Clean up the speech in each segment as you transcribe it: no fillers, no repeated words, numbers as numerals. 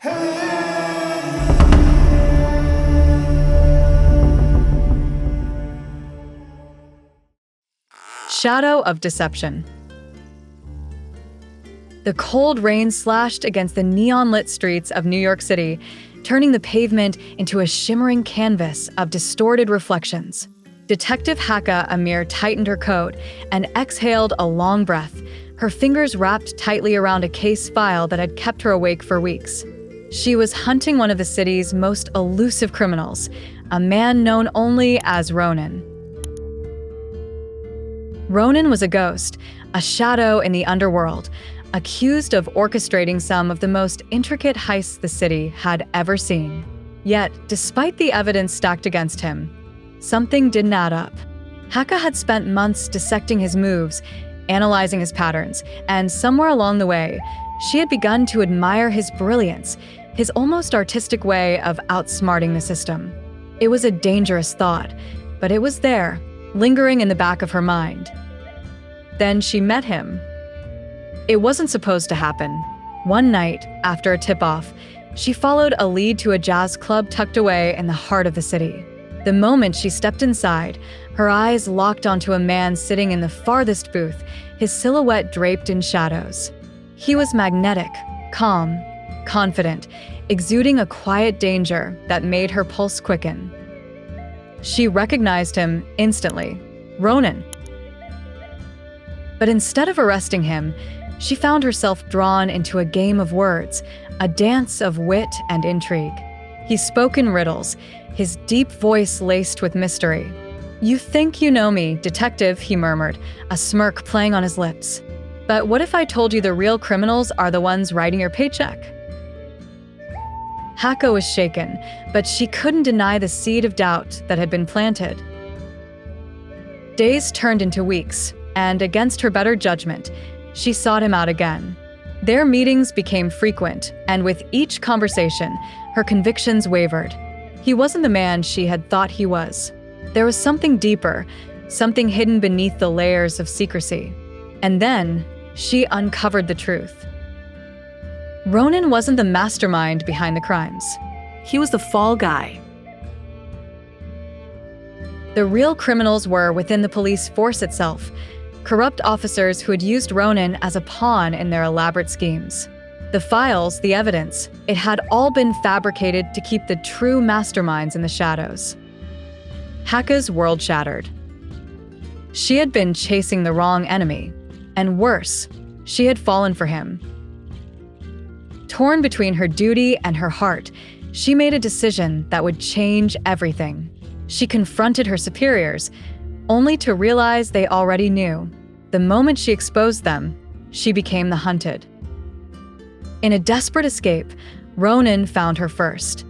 Shadow of Deception. The cold rain slashed against the neon-lit streets of New York City, turning the pavement into a shimmering canvas of distorted reflections. Detective Haqqa Amir tightened her coat and exhaled a long breath, her fingers wrapped tightly around a case file that had kept her awake for weeks. She was hunting one of the city's most elusive criminals, a man known only as Ronan. Ronan was a ghost, a shadow in the underworld, accused of orchestrating some of the most intricate heists the city had ever seen. Yet, despite the evidence stacked against him, something didn't add up. Haqqa had spent months dissecting his moves, analyzing his patterns, and somewhere along the way, she had begun to admire his brilliance, his almost artistic way of outsmarting the system. It was a dangerous thought, but it was there, lingering in the back of her mind. Then she met him. It wasn't supposed to happen. One night, after a tip-off, she followed a lead to a jazz club tucked away in the heart of the city. The moment she stepped inside, her eyes locked onto a man sitting in the farthest booth, his silhouette draped in shadows. He was magnetic, calm, confident, exuding a quiet danger that made her pulse quicken. She recognized him instantly. Ronan. But instead of arresting him, she found herself drawn into a game of words, a dance of wit and intrigue. He spoke in riddles, his deep voice laced with mystery. "You think you know me, detective," he murmured, a smirk playing on his lips. "But what if I told you the real criminals are the ones writing your paycheck?" Haqqa was shaken, but she couldn't deny the seed of doubt that had been planted. Days turned into weeks, and against her better judgment, she sought him out again. Their meetings became frequent, and with each conversation, her convictions wavered. He wasn't the man she had thought he was. There was something deeper, something hidden beneath the layers of secrecy. And then, she uncovered the truth. Ronan wasn't the mastermind behind the crimes. He was the fall guy. The real criminals were within the police force itself, corrupt officers who had used Ronan as a pawn in their elaborate schemes. The files, the evidence, it had all been fabricated to keep the true masterminds in the shadows. Haqqa's world shattered. She had been chasing the wrong enemy, and worse, she had fallen for him. Torn between her duty and her heart, she made a decision that would change everything. She confronted her superiors, only to realize they already knew. The moment she exposed them, she became the hunted. In a desperate escape, Ronan found her first.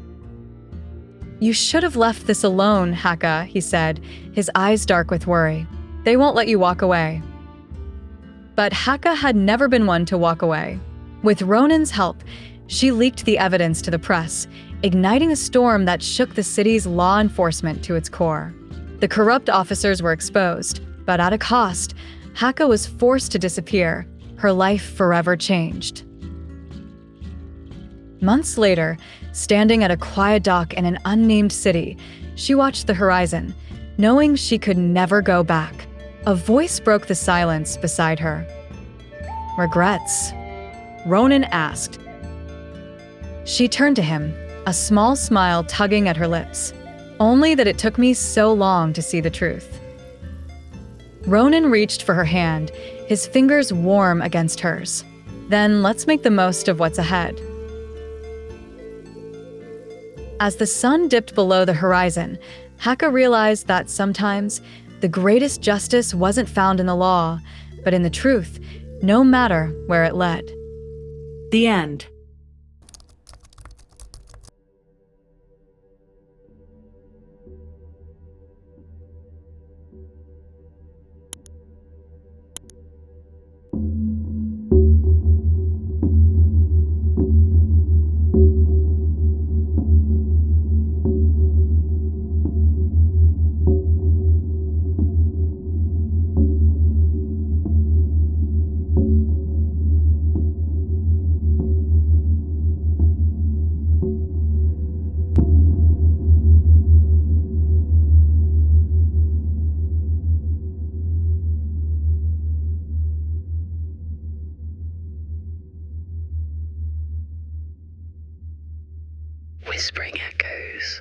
"You should have left this alone, Haqqa," he said, his eyes dark with worry. "They won't let you walk away." But Haqqa had never been one to walk away. With Ronan's help, she leaked the evidence to the press, igniting a storm that shook the city's law enforcement to its core. The corrupt officers were exposed, but at a cost. Haqqa was forced to disappear, her life forever changed. Months later, standing at a quiet dock in an unnamed city, she watched the horizon, knowing she could never go back. A voice broke the silence beside her. "Regrets?" Ronan asked. She turned to him, a small smile tugging at her lips. "Only that it took me so long to see the truth." Ronan reached for her hand, his fingers warm against hers. "Then let's make the most of what's ahead." As the sun dipped below the horizon, Haqqa realized that sometimes the greatest justice wasn't found in the law, but in the truth, no matter where it led. The end. whispering echoes